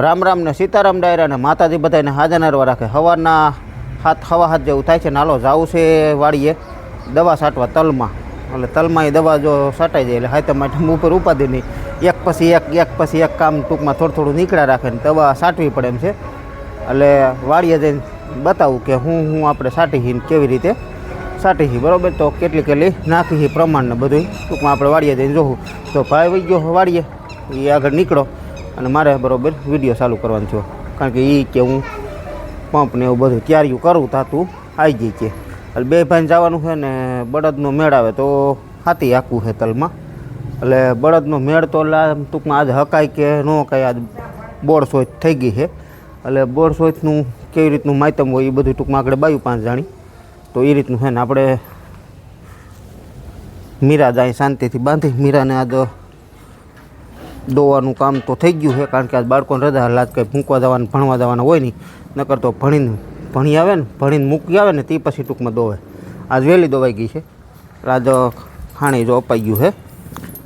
રામ રામ ને સીતારામ ડાયરા ને માતાજી બધાને હાજર નરવા રાખે. સવારના હવા હાથ જેવું થાય છે ને હાલો જવું છે વાડીએ દવા છાંટવા તલમાં. એટલે તલમાં એ દવા જો છાંટાઈ જાય એટલે હાથે માટે ઉપર ઉપાધિ નહીં, એક પછી એક કામ ટૂંકમાં થોડું નીકળ્યા રાખે ને દવા છાંટવી પડે એમ છે. એટલે વાડીએ જઈને બતાવું કે હું આપણે છાંટી કેવી રીતે છાંટી બરાબર, તો કેટલી નાખી પ્રમાણને બધું ટૂંકમાં આપણે વાડીએ જઈને જોવું. તો ભાઈ વહી ગયો વાડીએ, એ આગળ નીકળો અને મારે બરાબર વિડીયો ચાલુ કરવાનો થયો, કારણ કે એ કે હું પંપ ને એવું બધું તૈયારીઓ કરું તાતું આવી જઈ છે. એટલે બે ભાઈને જવાનું છે ને બળદનો મેળ આવે તો હાથી આખું છે તલમાં. એટલે બળદનો મેળ તો ટૂંકમાં આજે હકાય કે ન હકાય, આજ બોળ સોચ થઈ ગઈ છે. એટલે બોળ સોચનું કેવી રીતનું માયતમ હોય એ બધું ટૂંકમાં આગળ બાયું 5 જાણી તો એ રીતનું છે ને આપણે મીરા જાય શાંતિથી બાંધી. મીરાને આજ દોવાનું કામ તો થઈ ગયું છે, કારણ કે આજ બાળકોને રજા હાલ કંઈ મૂકવા જવાનું ભણવા જવાના હોય નહીં, નકર તો ભણી આવે ને ભણીને મૂકી આવે ને તે પછી ટૂંકમાં દોવે. આજ વહેલી દોવાઈ ગઈ છે, આજ ખાણી જો અપાઈ ગયું છે.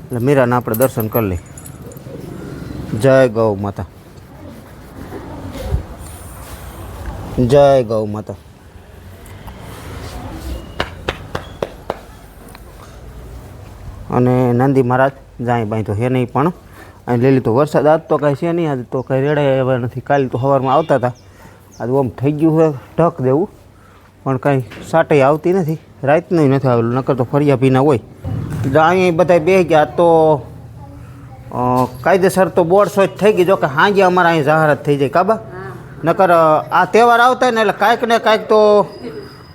એટલે મીરાને આપણે દર્શન કરી લઈએ. જય ગૌ માતા, જય ગૌ માતા. અને નંદી મહારાજ જાય બાઈ તો હે નહીં, પણ અહીં લઈ લીધો. વરસાદ આજ તો કાંઈ છે નહીં, આજ તો કાંઈ રેડાય હવે નથી. કાલે તો સવારમાં આવતા હતા, આજ ઓમ થઈ ગયું છે ઢક દેવું, પણ કાંઈ સાટે આવતી નથી. રાતનું નથી આવેલું, નકર તો ફરિયા ભીના હોય. અહીંયા બધા બે ગયા તો કાયદેસર તો બોર્ડ સોચ થઈ ગઈ. જો કે સાંજે અમારે અહીં જાહેરાત થઈ જાય કાબા, નકર આ તહેવાર આવતા ને એટલે કાંઈક ને કાંઈક તો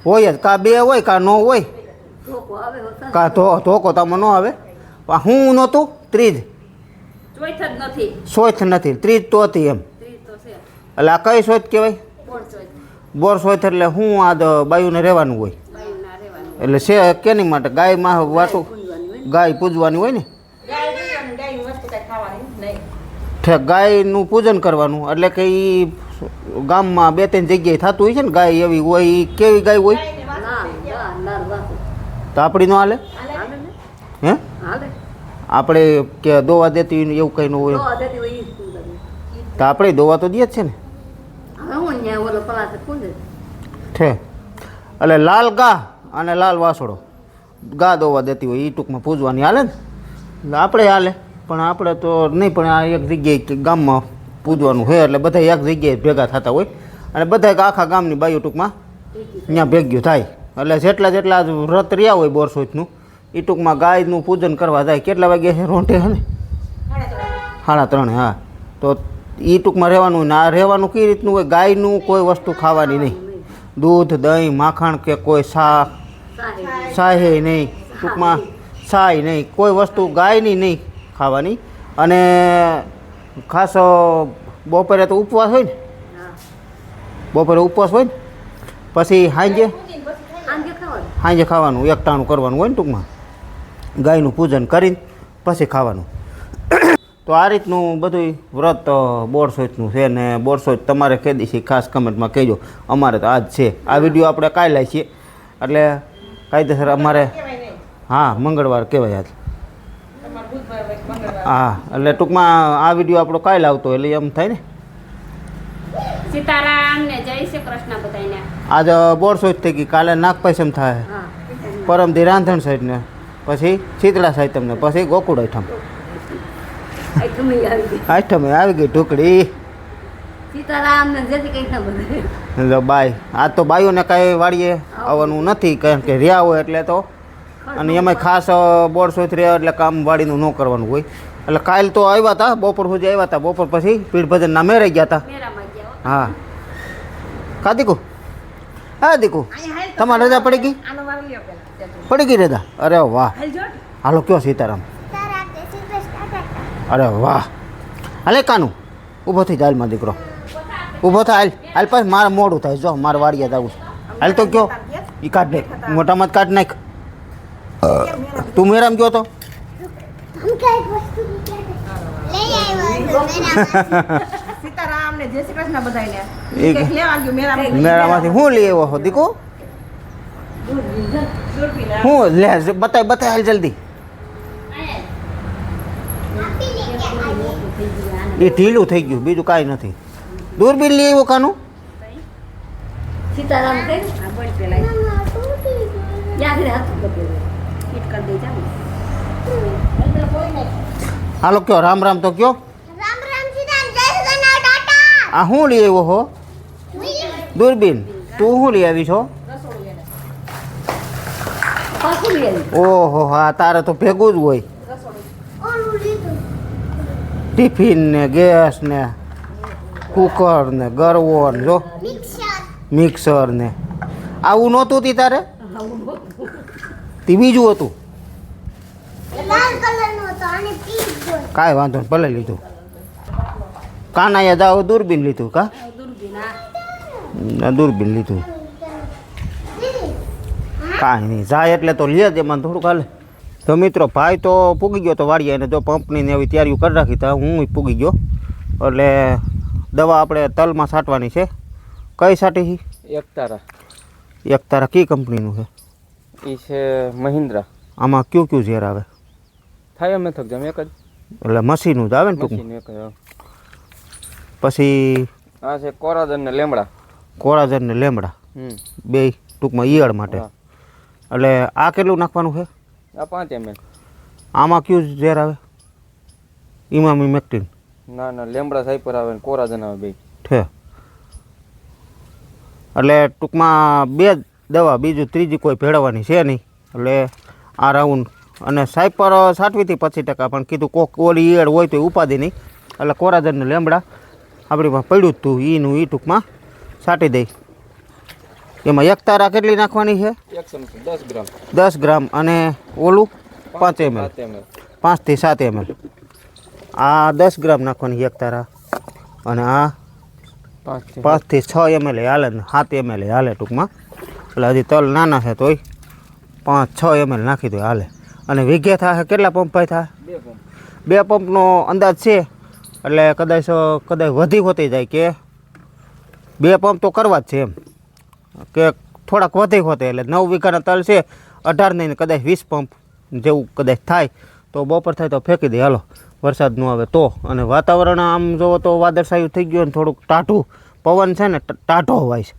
હોય જ, કાં બે હોય કાં ન હોય, કાં ધોકો તમે ન આવે. હું નહોતું ત્રીજ સોચ નથી, ત્રીજ તો હતી એમ. એટલે આ કઈ સોચ કહેવાય? બોર સોચ. એટલે હું આ બાયુને રહેવાનું હોય, એટલે છે કેની માટે? ગાયમાં વાટું ગાય પૂજવાની હોય ને, ગાયનું પૂજન કરવાનું. એટલે કે એ ગામમાં 2-3 જગ્યાએ થતું હોય છે ને, ગાય એવી હોય. એ કેવી ગાય હોય તો આપણી ન હાલે? હે આપણે કે દોવા દેતી હોય એવું કંઈ ન હોય તો આપણે દોવા તો દે જ છે ને. છે એટલે લાલ ગા અને લાલ વાસળો ગા દોવા દેતી હોય એ ટૂંકમાં પૂજવાની હાલે ને. એટલે આપણે હાલે, પણ આપણે તો નહીં. પણ આ એક જગ્યાએ ગામમાં પૂજવાનું છે, એટલે બધા એક જગ્યાએ ભેગા થતા હોય અને બધા આખા ગામની બાજુ ટૂંકમાં ત્યાં ભેગ્યું થાય. એટલે જેટલા વ્રત રહ્યા હોય બોરસોચનું એ ટૂંકમાં ગાયનું પૂજન કરવા જાય. કેટલા વાગે છે રોંઢે છે ને? 3:30. હા, તો એ ટૂંકમાં રહેવાનું. ને આ રહેવાનું કઈ રીતનું હોય? ગાયનું કોઈ વસ્તુ ખાવાની નહીં, દૂધ દહીં માખણ કે કોઈ શાહે નહીં, ટૂંકમાં શાહી નહીં, કોઈ વસ્તુ ગાયની નહીં ખાવાની. અને ખાસ બપોરે તો ઉપવાસ હોય ને, બપોરે ઉપવાસ હોય ને પછી સાંજે ખાવાનું, એક ટાણું કરવાનું હોય ને ટૂંકમાં ગાયનું પૂજન કરીને પછી ખાવાનું. તો આ રીતનું બધું વ્રત બોરસોચનું છે. ને બોરસોચ તમારે કીધી છે ખાસ કમેન્ટમાં કહેજો. અમારે તો આજ છે. આ વિડીયો આપણે કાલે લાવીએ છીએ, એટલે કાયદેસર અમારે હા મંગળવાર કહેવાય આજ. હા, એટલે ટૂંકમાં આ વિડીયો આપણો કાલે આવતો એટલે એમ થાય ને. સીતારામ ને જય શ્રી કૃષ્ણ બધાને. આજ બોરસોચ થઈ ગઈ, કાલે નાગપંચમ થાય, પરમદી રાંધણ સાઈડ ને પછી શીતળા સાઈડ તમને પછી ગોકુળ આઠમ. આઠમે આવી ગઈ ઢોકળી. સીતારામ ને જય શ્રી કૃષ્ણ બધા બાય. આજ તો બાયુને કાંઈ વાડીએ આવવાનું નથી, કારણ કે રહ્યા હોય એટલે તો. અને એમાંય ખાસ બોરસોચ રહ્યા એટલે કામ વાડીનું ન કરવાનું હોય. એટલે કાલ તો આવ્યા હતા, બપોર સુધી આવ્યા હતા. બપોર પછી પીઠ ભજન ના મેરાઈ ગયા હતા. હા કા દીકુ? હા દીકુ, તમારે રજા પડી ગઈ? પડી ગઈ રજા? અરે વાહ, હાલો કયો સીતારામ. અરે વાહ, હાલે કાનું ઊભો થઈ જાય. માં દીકરો ઊભો થાય. હાલ પછી મારે મોડું થાય. જો મારે વાડીએ જવું છે. હાલ તો કયો એ કાઢ નાખ, મોટામાં જ કાઢ નાખ. તું મેરામ ગયો તો સીતારામ ને જય શ્રી કૃષ્ણ બધાને. મેરામાંથી હું લઈ આવ્યો દીકુ? હું લે બતાય હાલ જલ્દી. એ ઢીલું થઈ ગયું, બીજું કાંઈ નથી. દૂરબીન લઈ આવ્યો કાનું? સીતારામ કઈ આ બોલ પેલા યાદ રહે હતું બધું ફિટ કરી દઈ જાવ હાલો કયો રામ રામ તો કયો. આ શું લઈ આવ્યો હો? દૂરબીન. તું શું લઈ આવી છો? પાછું લઈ આવી ઓહો હા, તારે તો ભેગું જ હોય. ટિફિન ને ગેસ ને કુકર ને ગરવો ને જો મિક્સર ને આવું નહોતું તી તારે? તી બીજું હતું. કાંઈ વાંધો નહીં, ભલે લીધું. કાનાએ જાવ દૂરબીન લીધું કા? દૂરબીન લીધું. કાંઈ નહીં, જાય એટલે તો લે જ, એમાં થોડુંક હાલે. તો મિત્રો ભાઈ તો પૂગી ગયો તો વાડીએ, અને જો પંપની ને એવી તૈયારીઓ કરી રાખી તો હું પૂગી ગયો. એટલે દવા આપણે તલમાં છાંટવાની છે. કઈ છાંટી છે? એકતારા કઈ કંપનીનું છે? એ છે મહિન્દ્રા. આમાં કયું કયું ઝેર આવે? થાય અમે થક જમ એક જ એટલે મશીનનું જ આવે ને ટૂંકમાં. મશીન એક જ આવે. પછી આ છે કોરાજન ને લેમડા. કોરાજન ને લેમડા બે ટૂંકમાં ઈયળ માટે. હા. એટલે આ કેટલું નાખવાનું છે? આ 5 ml. આમાં કયું ઝેર આવે? ઇમામી મેક્ટિન ના ના, લેમડા સાઈપર આવે ને કોરાજન આવે બે. છે. એટલે ટૂંકમાં બે જ દવા, બીજું ત્રીજી કોઈ ભેળવવાની છે નહીં. એટલે આ રાઉન્ડ અને સાઈપર છાંટવીથી 25%, પણ કીધું કોક ઓલી ઈયળ હોય તો એ ઉપાધિ નહીં. એટલે કોરાજન ને લેમડા આપણીમાં પડ્યું જ તું ઈનું ઈ ટૂંકમાં છાંટી દઈ. એમાં એક તારા કેટલી નાખવાની છે? 1 ચમચી 10 ગ્રામ. 10 ગ્રામ. અને ઓલું 5 ml. 7 ml. 5 થી 7 ml. આ 10 ગ્રામ નાખવાની એક તારા, અને આ 5 થી 6 ml હાલે ને 7 ml હાલે ટૂંકમાં. એટલે હજી તલ નાના છે તોય 5-6 ml નાખી દો હાલે. અને વીઘે થાય કેટલા પંપ ભાઈ થાય? 2 પંપ. 2 પંપનો અંદાજ છે. એટલે કદાચ વધી હોતી જાય કે 2 પંપ તો કરવા જ છે એમ, કે થોડાક વધી હોતે. એટલે 9 વીઘાના તલ છે, 18 નહીં કદાચ 20 પંપ જેવું કદાચ થાય. તો બપોર થાય તો ફેંકી દે હાલો, વરસાદ ન આવે તો. અને વાતાવરણ આમ જોવો તો વાદળછાયું થઈ ગયું, ને થોડુંક ટાઢું પવન છે ને ટાઢો હોય છે.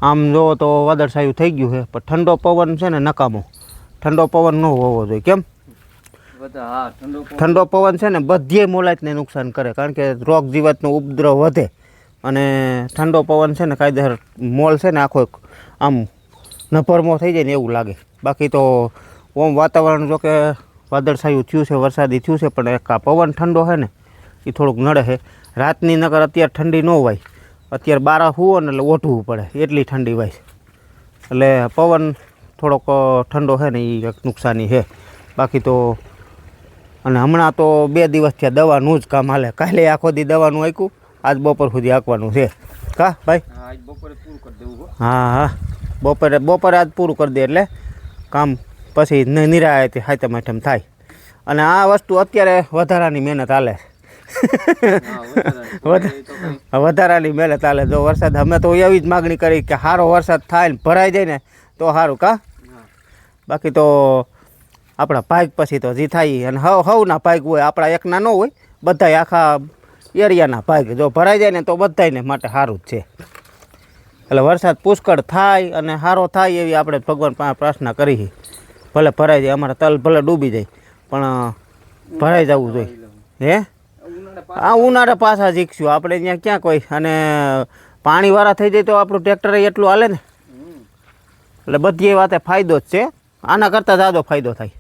આમ જોવો તો વાદળછાયું થઈ ગયું છે, પણ ઠંડો પવન છે ને નકામો. ઠંડો પવન ન હોવો જોઈએ. કેમ? બધા હા, ઠંડો પવન છે ને બધીય મોલાતને નુકસાન કરે, કારણ કે રોગ જીવાતનો ઉપદ્રવ વધે. અને ઠંડો પવન છે ને કાયદેસર મોલ છે ને આખો આમ નભરમો થઈ જાય ને એવું લાગે. બાકી તો ઓમ વાતાવરણ જો કે વાદળછાયું થયું છે, વરસાદી થયું છે, પણ એક આ પવન ઠંડો છે ને એ થોડુંક નડે છે. રાતની નકર અત્યારે ઠંડી ન હોય, અત્યારે બારા હુવો ને એટલે ઓઢવું પડે એટલી ઠંડી હોય. એટલે પવન થોડોક ઠંડો છે ને એ એક નુકસાની છે. બાકી તો અને હમણાં તો 2 દિવસથી દવાનું જ કામ હાલે. કાલે આખો દી દવાનું આપ્યું, આજ બપોર સુધી આંકવાનું છે કા ભાઈ? હા, આજ બપોરે પૂરું કરી દેવું હો. હા હા, બપોરે આજ પૂરું કરી દે એટલે કામ પછી નિરાયતી હાથમ આઠમ થાય. અને આ વસ્તુ અત્યારે વધારાની મહેનત હાલે. વધારાની મહેનત હાલે. જો વરસાદ, અમે તો એવી જ માગણી કરી કે સારો વરસાદ થાય ને ભરાઈ જાય ને તો સારું કા? બાકી તો આપણા ભાગ પછી તો જે થાય, અને હવના ભાગ હોય, આપણા એકના ન હોય, બધાય આખા એરિયાના ભાગ. જો ભરાઈ જાય ને તો બધાયને માટે સારું જ છે. એટલે વરસાદ પુષ્કળ થાય અને સારો થાય એવી આપણે ભગવાન પાસે પ્રાર્થના કરી. ભલે ભરાઈ જાય, અમારા તલ ભલે ડૂબી જાય, પણ ભરાઈ જવું જોઈએ. હે આ ઉનાળે પાછા શીખશું આપણે, ત્યાં ક્યાં કોઈ. અને પાણીવાળા થઈ જાય તો આપણું ટ્રેક્ટર એટલું હાલે ને. એટલે બધી એ વાતે ફાયદો જ છે. આના કરતાં જાજો ફાયદો થાય.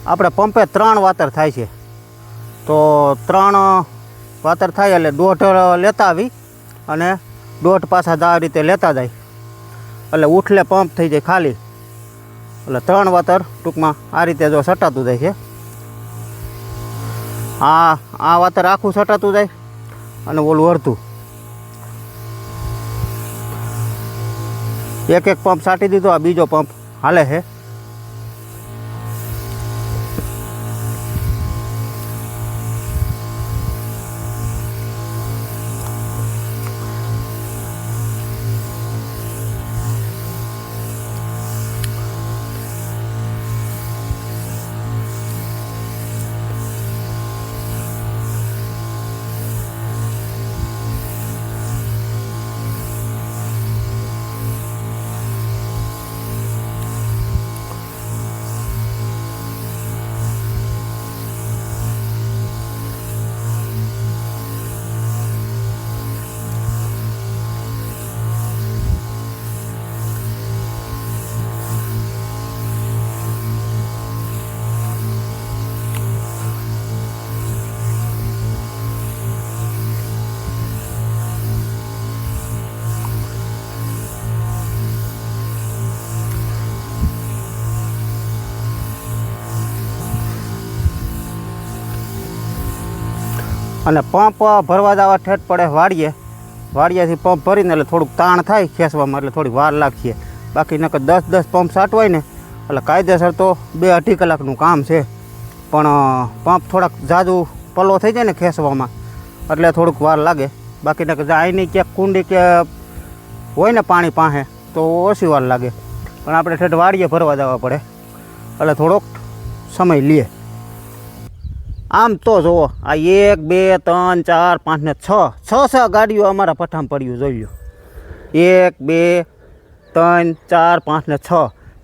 આપણે પંપે 3 વાતર થાય છે, તો 3 વાતર થાય એટલે 1.5 લેતા આવી અને 1.5 પાછા આ રીતે લેતા જાય, એટલે ઉઠલે પંપ થઈ જાય ખાલી. એટલે 3 વાતર ટૂંકમાં આ રીતે જો સટાતું જાય છે. આ વાતર આખું સટાતું જાય અને ઓલું અડધું. એક પંપ સાટી દીધો, આ બીજો પંપ હાલે છે. અને પંપ ભરવા જવા ઠેઠ પડે વાડિયાથી પંપ ભરીને એટલે થોડુંક તાણ થાય ખેંચવામાં એટલે થોડી વાર લાગશે. બાકી નકર 10 પંપ સાટવાય ને એટલે કાયદેસર તો 2-2.5 કલાકનું કામ છે. પણ પંપ થોડાક જાજુ પલ્લો થઈ જાય ને ખેંચવામાં એટલે થોડુંક વાર લાગે. બાકી નકર અહીંની ક્યાંક કુંડી કે હોય ને પાણી પાસે તો ઓછી વાર લાગે. પણ આપણે ઠેઠ વાડીએ ભરવા જવા પડે એટલે થોડોક સમય લે. આમ તો જુઓ આ 1 2 3 4 5 ને 6 ગાડીઓ અમારા પઠામ પડ્યું જોઈ લો. 1 2 3 4 5 ને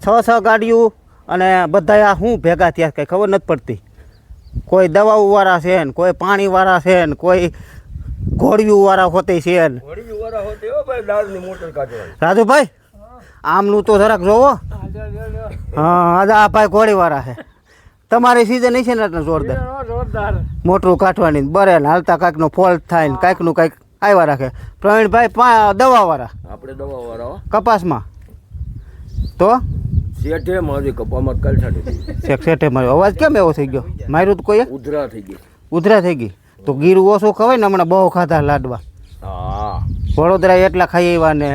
6 ગાડીઓ. અને બધા આ શું ભેગા થયા કંઈ ખબર નથી પડતી. કોઈ દવાઓવાળા છે ને કોઈ પાણીવાળા છે ને કોઈ ઘોડિયુંવાળા હોતે છે ને. રાજુભાઈ આમનું તો જરાક જોવો. હા આ ભાઈ ઘોડીવાળા છે. તમારી સિઝન છે ને એટલે જોરદાર મોટરું કાઢવાની બરે ને હાલતા કાંઈકનો ફોલ્ટ થાય ને કાંઈકનું કાંઈક આવ્યા રાખે. પ્રવીણભાઈ દવાવાળા આપણે દવાવાળા કપાસમાં તો શેઠે મારી કપામાં કલછાટી શેઠે માર્યો. અવાજ કેમ એવો થઈ ગયો? માર્યું તો કોઈ ઉધરા થઈ ગઈ. ઉધરા થઈ ગઈ તો ગીરું ઓછું ખવાય ને. હમણાં બહુ ખાધા લાડવા. હા વડોદરા એટલા ખાઈ આવ્યા ને.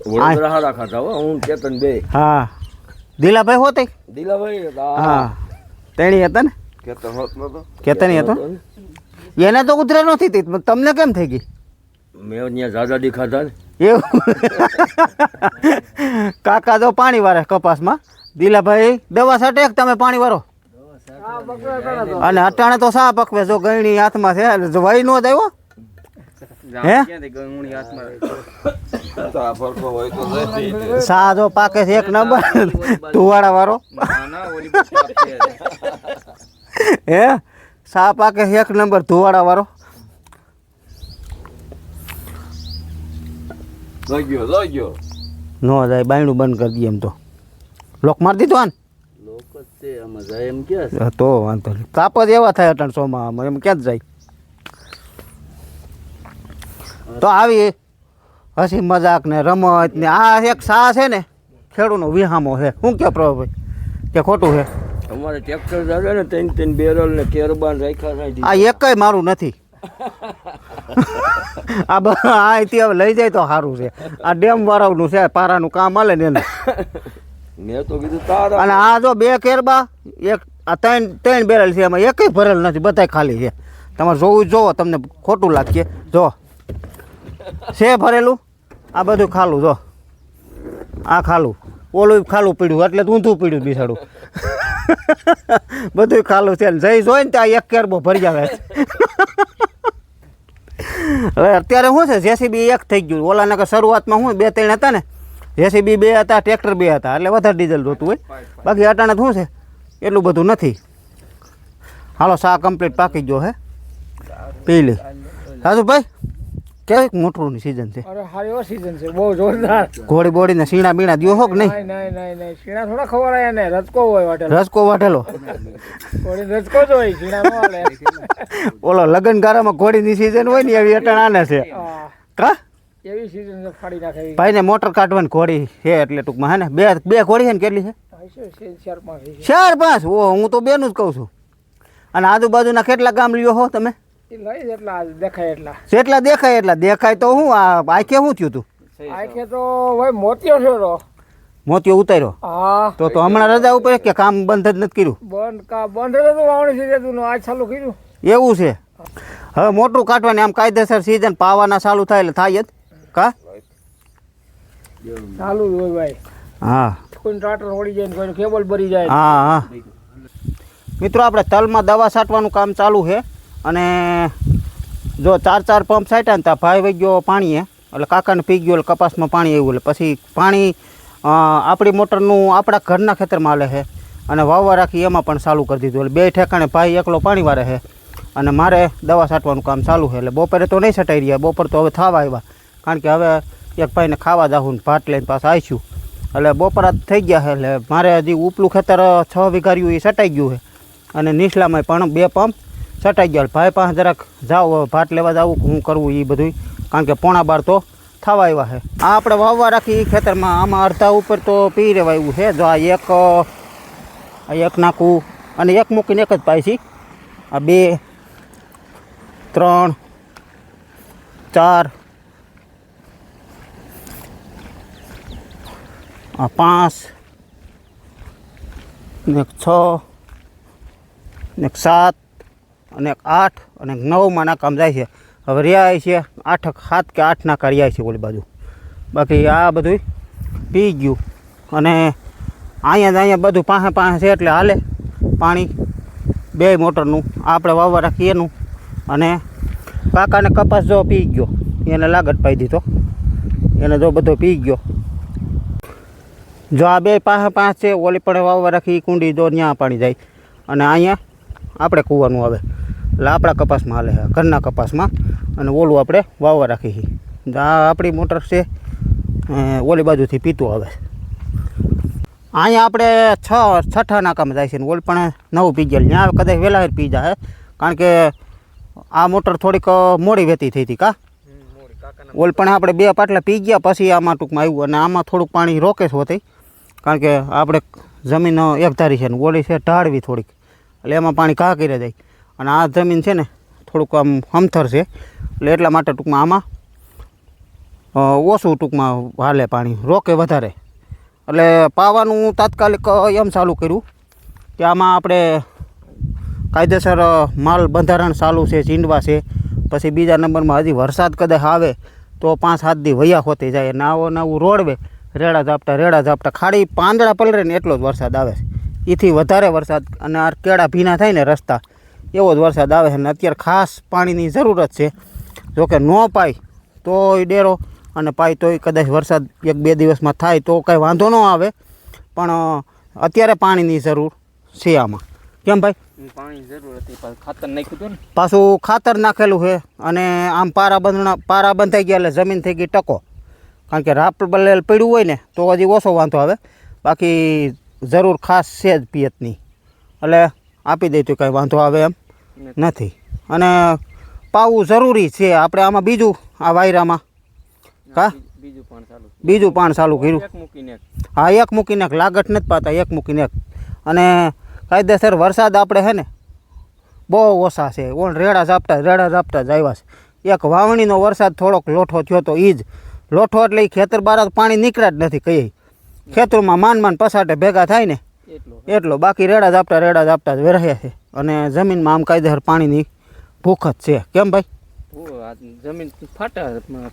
વડોદરા હારા ખાધા હો હું કેતન બે. હા દિલાભાઈ હોતે. દિલાભાઈ હા તેણી હતા ને. કેતન હોત નતો. કેતન હતો એને તો ઉધરા નથી થઈ. તમને કેમ થઈ ગઈ? મેં ત્યાં ઝાઝાડી ખાધા ને એવું કાકા તો પાણી વારે કપાસમાં. દિલાભાઈ દવા છાંટે એક તમે પાણી વારો અને અટાણે તો સા પકવે. જો ગયણી હાથમાં છે એટલે વહી નો જ આવ્યો હે. સા જો પાકે છે 1 નંબર ધુવાડા વાળો હે. સા પાકે છે 1 નંબર ધુવાડા વાળો. લઈ ગયો નો જાય બાયણું બંધ કરી દઈએ. એમ તો લોક મારી દીધો આને લોક જ છે આમાં જાય એમ કે તો વાંધો નહીં. તાપ જ એવા થાય 800માં એમ ક્યાં જ જાય. તો આવી હસી મજાક ને રમત ને આ એક સા છે ને ખેડૂનો વિહામો છે. શું કે પ્રભાભાઈ કે ખોટું છે? અમારે ટ્રેક્ટર જાવે ને 3 બેરલ ને કેરબાન રાખ્યા છે. આ એકય મારું નથી. આ અહીંથી હવે લઈ જાય તો સારું છે. આ ડેમ વાળાનું છે પારાનું કામ હાલે ને એને. મેં તો કીધું તારા. અને આ જો 2 કેરબા એક આ 3 બેરલ છે એમાં એકય ભરેલ નથી. બધાય ખાલી છે. તમારે જોવું જોવો તમને ખોટું લાગશે. જો છે ભરેલું આ બધું ખાલું. જો આ ખાલું ઓલું ખાલું પીડ્યું એટલે ઊંધું પીડ્યું બિસાડું. બધું ખાલું છે ને જઈ જોઈ ને ત્યાં 1 કેરબો ભરી આવે. હવે અત્યારે શું છે જેસીબી 1 થઈ ગયું. ઓલાને કે શરૂઆતમાં શું 2-3 હતા ને. જેસીબી 2 હતા ટ્રેક્ટર 2 હતા એટલે વધારે ડીઝલ જોતું હોય. બાકી અટાણે શું છે એટલું બધું નથી. હાલો સા કમ્પ્લીટ પાકી ગયો હે. પી લે રાજુભાઈ. કેવી મોટરની સિઝન છે? અરે હારી એવો સીઝન છે બહુ જોરદાર. ઘોડી બોડીને સીણા બીણા દ્યો હો કે નહીં? નહીં સીણા થોડા ખવડાય ને રસકો હોય વાટેલો. રસકો વાટેલો ઘોડી રસકો જ હોય સીણા નો હાલે. ઓલો લગન ગારામાં ઘોડીની સિઝન હોય ને એવી અટાણ આને છે કા એવી સીઝન છે ફાડી નાખે. ભાઈને મોટર કાઢવાની ઘોડી છે એટલે ટૂંકમાં હે ને. બે ઘોડી છે ને કેટલી છે? 4-5. ઓ હું તો 2 નું જ કહું છું. અને આજુબાજુના કેટલા ગામ લ્યો હો તમે? લઈ જેટલા દેખાય એટલા. જેટલા દેખાય એટલા. દેખાય તો હું આ આખે શું થયું તું? આખે તો ભાઈ મોતિયો થયો. મોતિયો ઉતાર્યો? હા. તો હમણાં રજા ઉપર કે કામ બંધ જ નથી કર્યું? બંધ હતું વાવણી સીઝન આજ ચાલુ કર્યું. એવું છે. હવે મોટું કાઢવાની આમ કાયદેસર સિઝન પાવાના ચાલુ થાય એટલે થાય જ કા ચાલુ જ હોય ભાઈ. હા કોઈ ટ્રાક્ટર ઓડી જાય કોઈ કેબલ ભરી જાય. હા હા મિત્રો આપણે તલમાં દવા છાંટવાનું કામ ચાલુ છે. અને જો 4 પંપ છાંટ્યા ને ત્યાં ભાઈ વહી ગયો પાણીએ એટલે કાકાને પી ગયો એટલે કપાસમાં પાણી આવ્યું એટલે પછી પાણી આપણી મોટરનું આપણા ઘરના ખેતરમાં હાલે છે. અને વાવવા રાખી એમાં પણ ચાલુ કરી દીધું એટલે 2 ઠેકાણે ભાઈ એકલો પાણી વારે છે અને મારે દવા છાંટવાનું કામ ચાલુ છે. એટલે બપોરે તો નહીં છટાઈ રહ્યા. બપોર તો હવે થવા આવ્યા કારણ કે હવે એક ભાઈને ખાવા જાઉં ને ભાત લઈને પાછા આવીશું એટલે બપોરા થઈ ગયા છે. એટલે મારે હજી ઉપલું ખેતર 6 વીઘાર્યું એ છટાઈ ગયું છે અને નીચલામાં પણ 2 પંપ છટાઈ ગયા. ભાઈ પાસે જરાક જાઓ ભાત લેવા જાવું હું કરવું એ બધું કારણ કે 11:15 તો થવા આવ્યા છે. આ આપણે વાવવા રાખી ખેતરમાં આમાં અડધા ઉપર તો પી રહેવાયું છે. જો આ એક નાખું અને એક મૂકીને એક જ પાઈશી. આ 2 3 4 આ 5 ને 6 ને 7 અને 8 અને 9 માં નાકામ જાય છે. હવે રહ્યા છે 8 7 કે 8 નાકા રહ્યા છે ઓલી બાજુ. બાકી આ બધું પી ગયું અને અહીંયા બધું પાસે છે એટલે હાલે પાણી 2 મોટરનું. આપણે વાવવા રાખીએ એનું અને કાકાને કપાસ જો પી ગયો, એને લાગત પાઈ દીધો, એને જો બધો પી ગયો. જો આ 2 પાસે છે, ઓલી પણ વાવવા રાખી કુંડી જો ત્યાં પાણી જાય અને અહીંયા આપણે કૂવાનું આવે એટલે આપણા કપાસમાં હાલે છે, ઘરના કપાસમાં. અને ઓલું આપણે વાવવા રાખી છીએ. આ આપણી મોટર છે, ઓલી બાજુથી પીતું આવે. અહીંયા આપણે 6 નાકામાં જાય છે ને ઓલી પણ 9 પી ગયા. ત્યાં કદાચ વહેલા પી જાય, કારણ કે આ મોટર થોડીક મોડી વહેતી થઈ હતી કા. ઓલ પણ આપણે 2 પાટલા પી ગયા પછી આમાં ટૂંકમાં આવ્યું. અને આમાં થોડુંક પાણી રોકે છે હોતી, કારણ કે આપણે જમીન એકધારી છે ને ઓલી છે ઢાળવી થોડીક, એટલે એમાં પાણી ઘા કરી જાય. અને આ જમીન છે ને થોડુંક આમ હમથર છે, એટલે એટલા માટે ટૂંકમાં આમાં ઓછું ટૂંકમાં હાલે, પાણી રોકે વધારે. એટલે પાવાનું તાત્કાલિક એમ ચાલુ કર્યું કે આમાં આપણે કાયદેસર માલ બંધારણ ચાલુ છે, ચીંડવા છે. પછી બીજા નંબરમાં હજી વરસાદ કદાચ આવે તો 5-7 દી વયા હોતી જાય. નવું રોડવે રેડા ઝાપટા ખાડી પાંદડા પલરે ને એટલો જ વરસાદ આવે છે. એથી વધારે વરસાદ અને આ કેળા ભીના થાય ને રસ્તા, એવો જ વરસાદ આવે છે. અને અત્યારે ખાસ પાણીની જરૂરત છે. જોકે ન પાય તોય ડેરો અને પાય તોય કદાચ વરસાદ 1-2 દિવસમાં થાય તો કાંઈ વાંધો ન આવે, પણ અત્યારે પાણીની જરૂર છે આમાં. કેમ ભાઈ? પાણી જરૂર હતી, ખાતર નાખ્યું હતું ને, પાછું ખાતર નાખેલું છે અને આમ પારા બંધાઈ ગયા એટલે જમીન થઈ ગઈ ટકો. કારણ કે રાપ બલેલ પડ્યું હોય ને તો હજી ઓછો વાંધો આવે, બાકી જરૂર ખાસ છે જ પિયતની, એટલે આપી દઈ તો કાંઈ વાંધો આવે એમ નથી. અને પાવું જરૂરી છે આપણે આમાં. બીજું આ વાયરામાં કા બીજું પાણ ચાલુ કર્યું. હા, 1 મૂકીને લાગત નથી પાતા, 1 મૂકીને. અને કાયદેસર વરસાદ આપણે છે ને બહુ ઓછા છે. રેડા ઝાપટા જ આવ્યા છે. એક વાવણીનો વરસાદ થોડોક લોઠો થયો તો એ જ લોઠો, એટલે એ ખેતર બાર પાણી નીકળ્યા જ નથી. કહીએ ખેતરમાં માંડ પસાટે ભેગા થાય ને એટલો. બાકી રેડા ઝાપટા જ રહ્યા છે. અને જમીનમાં આમ કાયદેસર પાણીની ભૂખ જ છે. કેમ ભાઈ? જમીન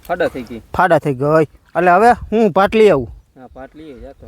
ફાડા થઈ ગઈ. એટલે હવે હું પાટલી આવું. પાટલી જતો